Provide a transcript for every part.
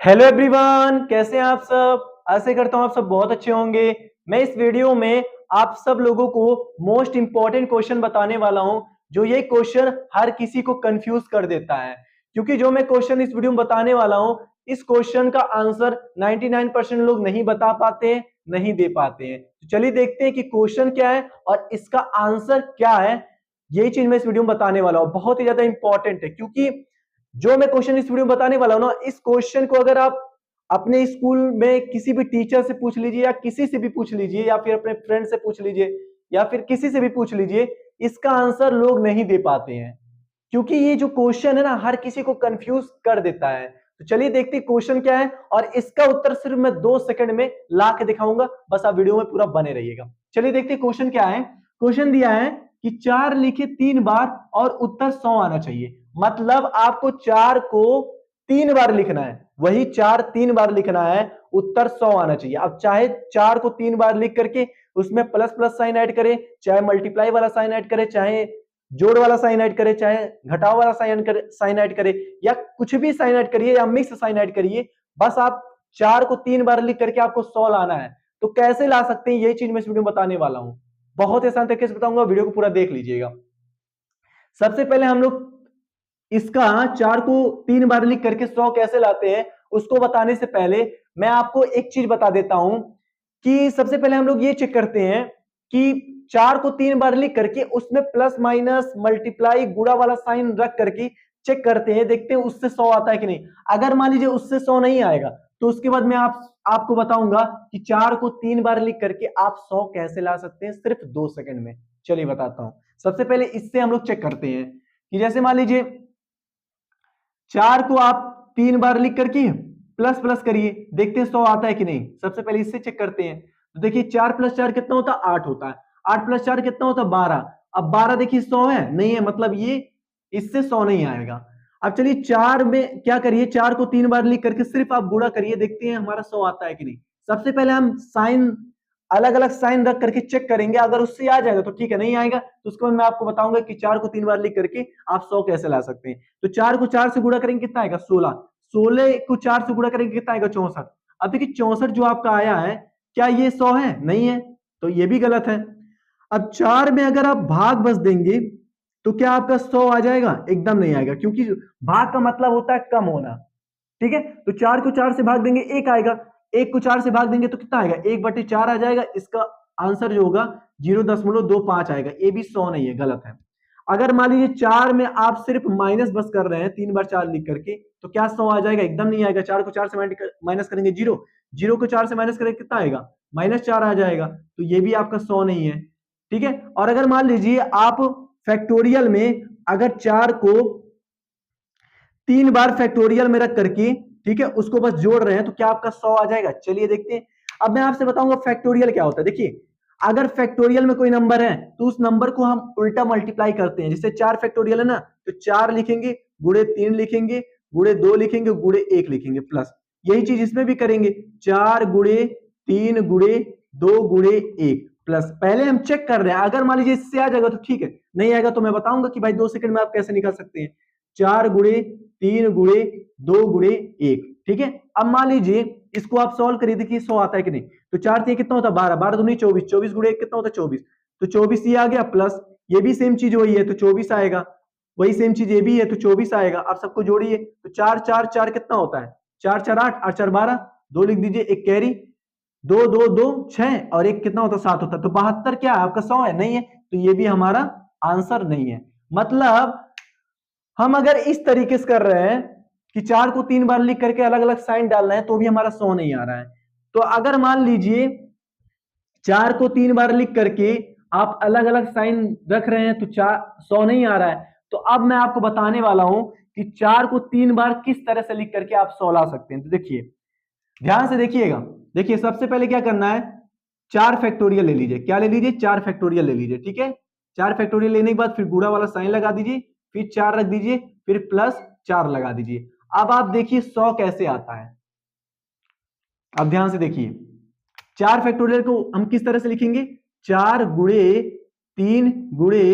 Hello everyone, कैसे हैं आप सब। आशा करता हूं आप सब बहुत अच्छे होंगे। मैं इस वीडियो में आप सब लोगों को मोस्ट इंपॉर्टेंट क्वेश्चन बताने वाला हूं, जो ये क्वेश्चन हर किसी को कंफ्यूज कर देता है। क्योंकि जो मैं क्वेश्चन इस वीडियो में बताने वाला हूं, इस क्वेश्चन का आंसर 99% लोग नहीं बता पाते हैं, नहीं दे पाते हैं। तो चलिए देखते हैं कि क्वेश्चन क्या है और इसका आंसर क्या है। यही चीज मैं इस वीडियो में बताने वाला हूं, बहुत ही ज्यादा इंपॉर्टेंट है। क्योंकि जो मैं क्वेश्चन इस वीडियो में बताने वाला हूं ना, इस क्वेश्चन को अगर आप अपने स्कूल में किसी भी टीचर से पूछ लीजिए या किसी से भी पूछ लीजिए या फिर अपने फ्रेंड से पूछ लीजिए या फिर किसी से भी पूछ लीजिए, इसका आंसर लोग नहीं दे पाते हैं। क्योंकि ये जो क्वेश्चन है ना, हर किसी को कंफ्यूज कर देता है। तो चलिए देखते हैं क्वेश्चन क्या है और इसका उत्तर सिर्फ मैं 2 सेकंड में ला के दिखाऊंगा। बस आप वीडियो में पूरा बने रहिएगा। चलिए देखते हैं क्वेश्चन क्या है। क्वेश्चन दिया है कि 4 लिखे 3 बार और उत्तर 100 आना चाहिए। मतलब आपको 4 को 3 बार लिखना है, वही 4 3 बार लिखना है, उत्तर 100 आना चाहिए। अब चाहे 4 को 3 बार लिख करके उसमें प्लस प्लस साइन ऐड करे, चाहे मल्टीप्लाई वाला साइन ऐड करे, चाहे जोड़ वाला साइन ऐड करे, चाहे घटाव वाला साइन ऐड करे, या कुछ भी साइन ऐड करिए या मिक्स साइन ऐड करिए। बस आप 4 को 3 बार लिख करके आपको 100 लाना है। तो कैसे ला सकते हैं, यही चीज मैं इस वीडियो में बताने वाला हूं। बहुत ही आसान तरीके से बताऊंगा, वीडियो को पूरा देख लीजिएगा। सबसे पहले हम लोग इसका 4 को 3 बार लिख करके 100 कैसे लाते हैं, उसको बताने से पहले मैं आपको एक चीज बता देता हूं कि सबसे पहले हम लोग ये चेक करते हैं कि 4 को 3 बार लिख करके उसमें प्लस माइनस मल्टीप्लाई गुणा वाला साइन रख करके चेक करते हैं, देखते हैं उससे 100 आता है कि नहीं। अगर मान लीजिए उससे 100 नहीं आएगा तो उसके बाद मैं आपको बताऊंगा कि 4 को 3 बार लिख करके आप 100 कैसे ला सकते हैं, सिर्फ 2 सेकंड में। चलिए बताता हूं। सबसे पहले इससे हम लोग चेक करते हैं कि जैसे मान लीजिए 4 को आप 3 बार लिख करके प्लस प्लस करिए, देखते हैं 100 आता है कि नहीं। सबसे पहले इससे चेक करते हैं। तो देखिए 4 + 4 कितना होता है, 8 होता है। 8 + 4 कितना होता है, 12। अब 12 देखिए 100 है नहीं है, मतलब ये इससे 100 नहीं आएगा। अब चलिए 4 में क्या करिए, 4 को 3 बार लिख करके सिर्फ आप गुणा करिए, देखते हैं हमारा 100 आता है कि नहीं। सबसे पहले हम साइन अलग अलग साइन रख करके चेक करेंगे, अगर उससे आ जाएगा तो ठीक है, नहीं आएगा तो उसके बाद मैं आपको बताऊंगा कि 4 को 3 बार लिख करके आप 100 कैसे ला सकते हैं। तो 4 को 4 से गुणा करेंगे कितना आएगा, 16। 16 को 4 से गुणा करेंगे कितना आएगा, 64। अब देखिए 64 जो आपका आया है, क्या ये 100 है, नहीं है, तो ये भी गलत है। अब 4 में अगर आप भाग बस देंगे तो क्या आपका 100 आ जाएगा, एकदम नहीं आएगा। क्योंकि भाग का मतलब होता है कम होना। ठीक है, तो 4 को 4 से भाग देंगे 1 आएगा। 1 को 4 से भाग देंगे तो कितना आएगा, 1/4 आ जाएगा। इसका आंसर जो होगा 0.25 आएगा। ये भी 100 नहीं है, गलत है। अगर मान लीजिए 4 में आप सिर्फ माइनस बस कर रहे हैं 3 बार 4 लिख करके, तो क्या 100 आ जाएगा, एकदम नहीं आएगा। 4 को 4 से माइनस करेंगे 0, 0 को 4 से माइनस करेंगे कितना आएगा, -4 आ जाएगा। तो ये भी आपका 100 नहीं है। ठीक है, और अगर मान लीजिए आप फैक्टोरियल में अगर 4 को 3 बार फैक्टोरियल में रख करके, ठीक है, उसको बस जोड़ रहे हैं, तो क्या आपका 100 आ जाएगा। चलिए देखते हैं। अब मैं आपसे बताऊंगा फैक्टोरियल क्या होता है। देखिए अगर फैक्टोरियल में कोई नंबर है तो उस नंबर को हम उल्टा मल्टीप्लाई करते हैं। जैसे 4 फैक्टोरियल है ना, तो 4 लिखेंगे गुणे 3 लिखेंगे गुणे 2 लिखेंगे गुणे 1 लिखेंगे प्लस। यही चीज इसमें भी करेंगे, 4 गुणे 3 गुणे 2 गुणे 1 प्लस। पहले हम चेक कर रहे हैं, अगर मान लीजिए इससे आ जाएगा तो ठीक है, नहीं आएगा तो मैं बताऊंगा कि भाई 2 सेकंड में आप कैसे निकाल सकते हैं। 4 गुणे 3 गुणे 2 गुणे 1। ठीक है, अब मान लीजिए इसको आप सॉल्व करिए, देखिए 100 आता है कि नहीं। तो 4 से कितना होता है, 12, 12 दूनी 24, 24 गुणे 1 कितना होता है, 24। तो 24 ये आ गया प्लस, ये भी सेम चीज वही है तो 24 आएगा। वही सेम चीज ये भी है तो 24 आएगा। आप सबको जोड़िए तो 4 4 4 कितना होता है, 4 4 8, 8 4 12, 2 लिख दीजिए, एक कैरी, 2 2 2 6 और एक कितना होता है, 7 होता है। तो 72 क्या है आपका, 100 है, नहीं है, तो ये भी हमारा आंसर नहीं है। मतलब हम अगर इस तरीके से कर रहे हैं कि 4 को 3 बार लिख करके अलग अलग साइन डाल रहे हैं, तो भी हमारा 100 नहीं आ रहा है। तो अगर मान लीजिए 4 को 3 बार लिख करके आप अलग अलग साइन रख रहे हैं तो 100 नहीं आ रहा है, तो अब मैं आपको बताने वाला हूं कि 4 को 3 बार किस तरह से लिख करके आप 100 ला सकते हैं। तो देखिए ध्यान से देखिएगा। देखिए सबसे पहले क्या करना है, 4 फैक्टोरियल ले लीजिए। क्या ले लीजिए, 4 फैक्टोरियल ले लीजिए। ठीक है, 4 फैक्टोरियल लेने के बाद फिर गुणा वाला साइन लगा दीजिए, फिर 4 रख दीजिए, फिर प्लस 4 लगा दीजिए। अब आप देखिए 100 कैसे आता है। अब ध्यान से देखिए, 4 फैक्टोरियल को हम किस तरह से लिखेंगे, 4 गुणे 3 गुणे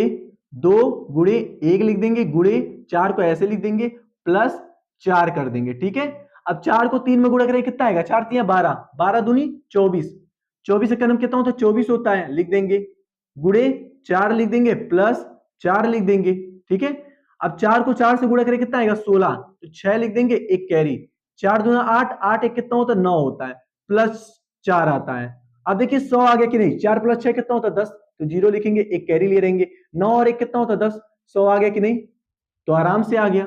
2 गुणे 1 लिख देंगे, गुणे 4 को ऐसे लिख देंगे, प्लस 4 कर देंगे। ठीक है, अब 4 को 3 में गुणा करें कितना आएगा, 4 3 12, 12 दूनी 24, 24 का क्रम कितना होता है, 24 होता है, लिख देंगे, गुणे 4 लिख देंगे, प्लस 4 लिख देंगे, ठीक है। अब 4 को 4 से गुणा करें कितना आएगा, 16, तो 6 लिख देंगे, एक कैरी, 4 दूना 8, 8 एक कितना होता है, 9 होता है, प्लस 4 आता है। अब देखिए 100 आ गया कि नहीं, 4 प्लस 6 कितना होता है, 10, तो 0 लिखेंगे, एक कैरी ले रहेंगे, 9 और 1 कितना होता है, 10, 100 आ गया कि नहीं, तो आराम से आ गया।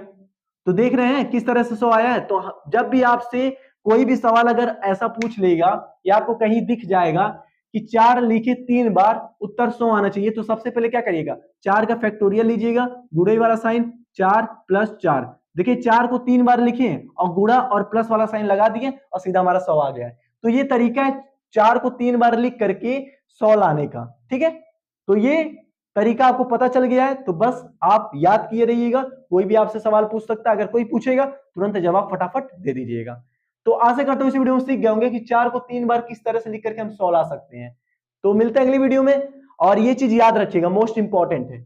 तो देख रहे हैं किस तरह से 100 आया है। तो जब भी आपसे कोई भी सवाल अगर ऐसा पूछ लेगा या आपको कहीं दिख जाएगा कि 4 लिखे 3 बार उत्तर 100 आना चाहिए, तो सबसे पहले क्या करिएगा, 4 का फैक्टोरियल लीजिएगा, गुणे वाला साइन, 4 प्लस 4, देखिए 4 को 3 बार लिखे और गुणा और प्लस वाला साइन लगा दिए और सीधा हमारा 100 आ गया है। तो ये तरीका है 4 को 3 बार लिख करके 100 लाने का, ठीक है। तो ये तरीका आपको पता चल गया है, तो बस आप याद किए रहिएगा, कोई भी आपसे सवाल पूछ सकता है, अगर कोई पूछेगा तुरंत जवाब फटाफट दे दीजिएगा। तो आशा करता हूं इस वीडियो में सीख गए होंगे कि 4 को 3 बार किस तरह से लिख करके हम 100 ला सकते हैं। तो मिलते हैं अगली वीडियो में, और ये चीज याद रखिएगा, मोस्ट इंपॉर्टेंट है।